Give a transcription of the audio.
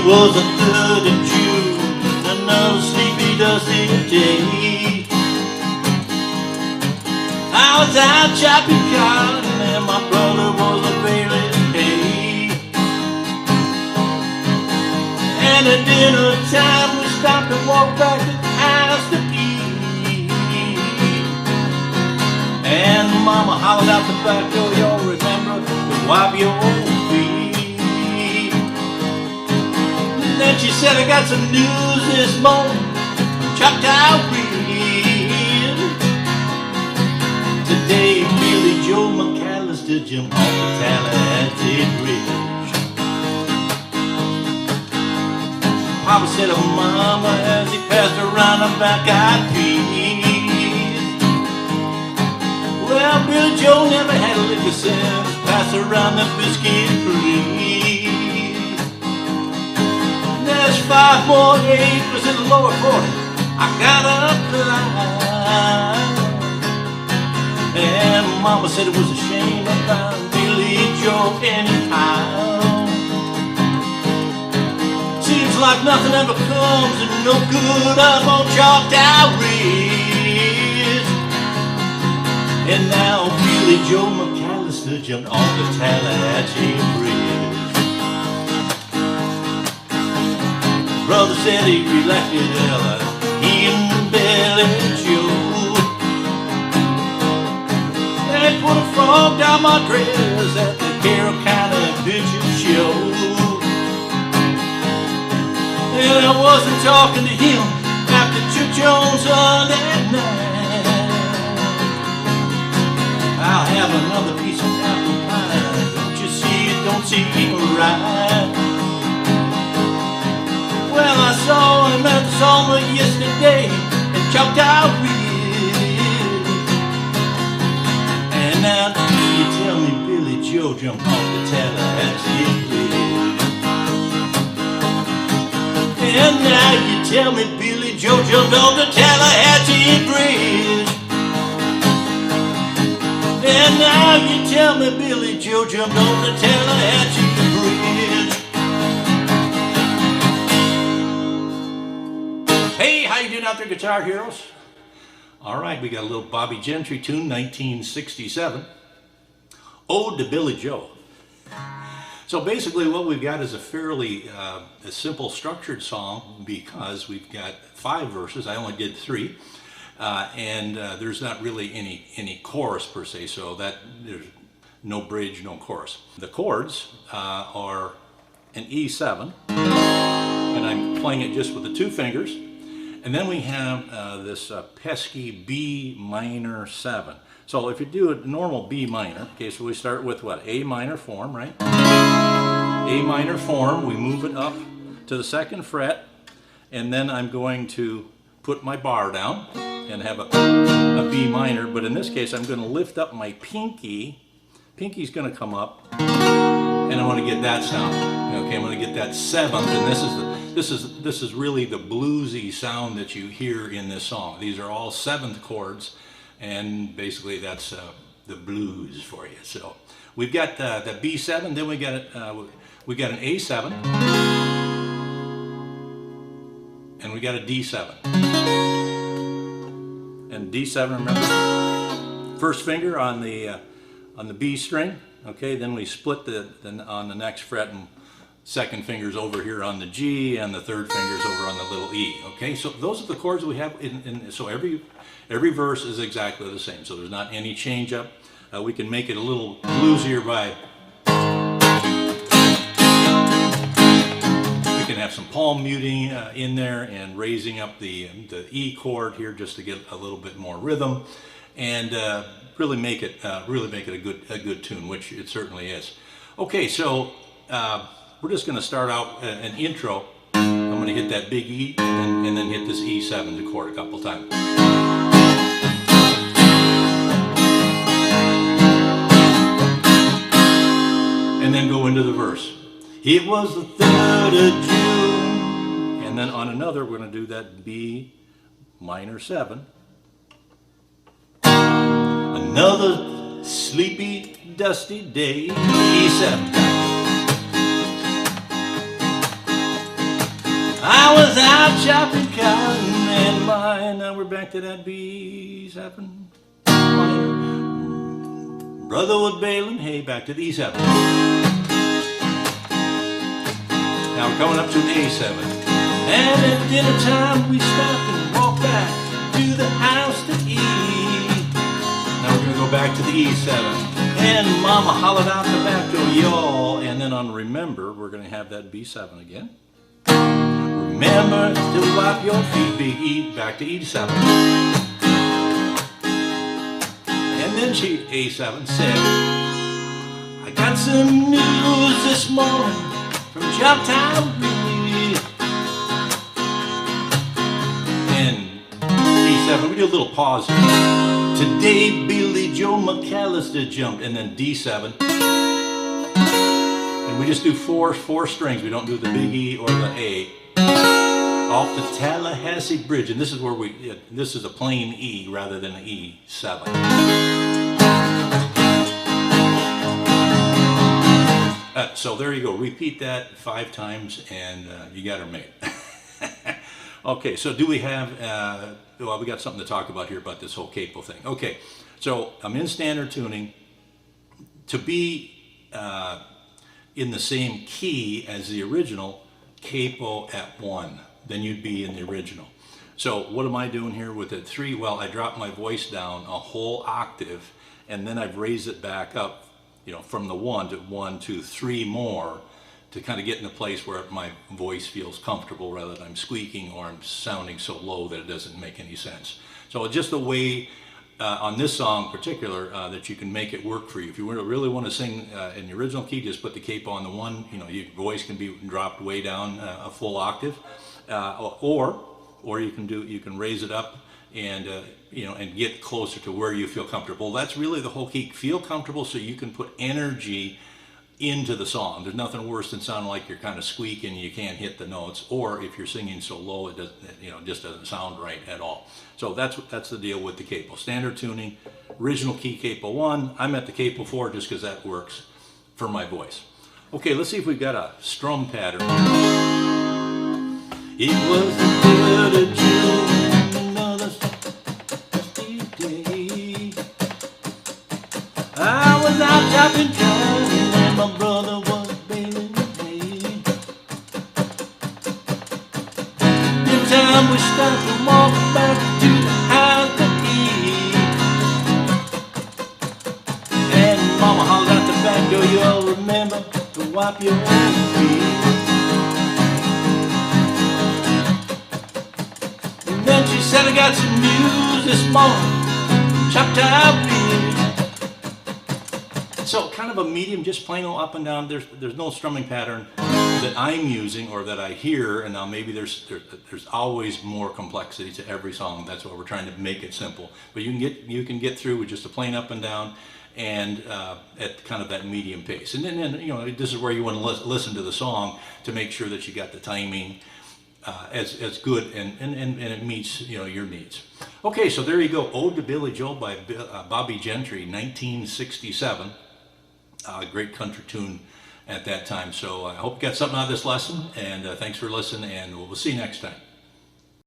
was the 3rd of June, another sleepy, dusty day. I was out chopping cotton and my brother was a baling hay. And at dinner time we stopped and walked back to the house to eat. And Mama hollered out the back door, y'all remember, to wipe your feet. And then she said, I got some news this morning from Choctaw Ridge. Today Billy Joe McAllister jumped off the Tallahatchie Bridge. Papa said to Mama as he passed around the back-eyed peas, well, Billy Joe never had a lick of sense, pass around the biscuit please. There's 5 more acres in the lower 40 I gotta climb. And Mama said it was a shame about Billy Joe anyhow. Seems like nothing ever comes and no good up on Choctaw Ridge. And now Billy Joe McAllister jumped off the Tallahatchie Bridge. Brother said he'd be lucky that he and Billy Joe. They put a frog down my dress at the Carroll County Picture Show. And I wasn't talking to him after church on Sunday night. I'll have another piece of apple pie. Don't you see it don't seem right? Well, I saw him at the summer yesterday in Choctaw Ridge. And now you tell me Billy Joe jumped off the Tallahatchie Bridge. And now you tell me Billy Joe jumped off the Tallahatchie Bridge. And now you tell me Billy Joe jumped off the Tallahatchie Bridge. Hey, how you doing out there, Guitar Heroes? All right, we got a little Bobbie Gentry tune, 1967. Ode to Billy Joe. So basically what we've got is a fairly a simple structured song because we've got 5 verses. I only did 3. And there's not really any chorus per se, so that there's no bridge, no chorus. The chords are an E7, and I'm playing it just with the 2 fingers. And then we have this pesky B minor 7. So if you do a normal B minor, okay, so we start with what? A minor form, right? A minor form, we move it up to the 2nd fret, and then I'm going to put my bar down and have a B minor, but in this case I'm going to lift up my pinky. Pinky's going to come up, and I want to get that sound. Okay, I'm going to get that 7th, and this is really the bluesy sound that you hear in this song. These are all 7th chords, and basically that's the blues for you. So we've got the B7, then we got an A7, and we got a D7. And D7, remember, first finger on the B string. Okay, then we split on the next fret, and 2nd finger's over here on the G, and the 3rd finger's over on the little E. Okay, so those are the chords we have. So every verse is exactly the same. So there's not any change up. We can make it a little bluesier by. We can have some palm muting in there and raising up the E chord here just to get a little bit more rhythm, and really make it a good tune, which it certainly is. Okay, so we're just going to start out an intro. I'm going to hit that big E and then hit this E7 to chord a couple times. And then go into the verse. It was the 3rd of June. And then on another, we're going to do that B minor 7. Another sleepy, dusty day, E7. I was out shopping cotton and mine. Now we're back to that B7 minor. Brother was baling hay, back to the E7. Now we're coming up to an A7. And at dinner time we stopped and walked back to the house to eat. Now we're going to go back to the E7. And Mama hollered out the back door, y'all. And then on Remember, we're going to have that B7 again. Remember to wipe your feet, big E, back to E7. And then she, A7, said, I got some news this morning from Choptown. And E7, we do a little pause here. Today Billy Joe McAllister jumped, and then D7. And we just do four strings. We don't do the big E or the A. Off the Tallahassee Bridge, and this is where this is a plain E rather than an E7. So there you go. Repeat that 5 times, and you got her made. Okay, so do we have? Well, we got something to talk about here about this whole capo thing. Okay, so I'm in standard tuning. To be in the same key as the original, capo at 1. Then you'd be in the original. So what am I doing here with the 3? Well, I dropped my voice down a whole octave, and then I've raised it back up, from the 1 to 1, 2, 3 more to kind of get in a place where my voice feels comfortable rather than I'm squeaking or I'm sounding so low that it doesn't make any sense. So just a way on this song in particular that you can make it work for you. If you really want to sing in the original key, just put the capo on the 1. Your voice can be dropped way down a full octave. Or you can raise it up and and get closer to where you feel comfortable. That's really the whole key. Feel comfortable so you can put energy into the song. There's nothing worse than sounding like you're kind of squeaking and you can't hit the notes, or if you're singing so low it doesn't, just doesn't sound right at all. So that's the deal with the capo. Standard tuning, original key capo 1. I'm at the capo 4 just because that works for my voice. Okay, let's see if we've got a strum pattern. It was the 3rd of June, another dusty day. I was out chopping cotton and my brother was baling hay. Every time we stopped and walked back to the house to eat. And Mama hollered out the back door, you all remember to wipe your feet. Then she said, I got some news this morning, Choptown. So kind of a medium, just plain old up and down. There's no strumming pattern that I'm using or that I hear, and now maybe there's always more complexity to every song. That's why we're trying to make it simple. But you can get through with just a plain up and down, and at kind of that medium pace. And then this is where you want to listen to the song to make sure that you got the timing as good and it meets your needs. Okay, so there you go. Ode to Billy Joe by Bobbie Gentry, 1967. Great country tune at that time. So I hope you got something out of this lesson, and thanks for listening, and we'll see you next time.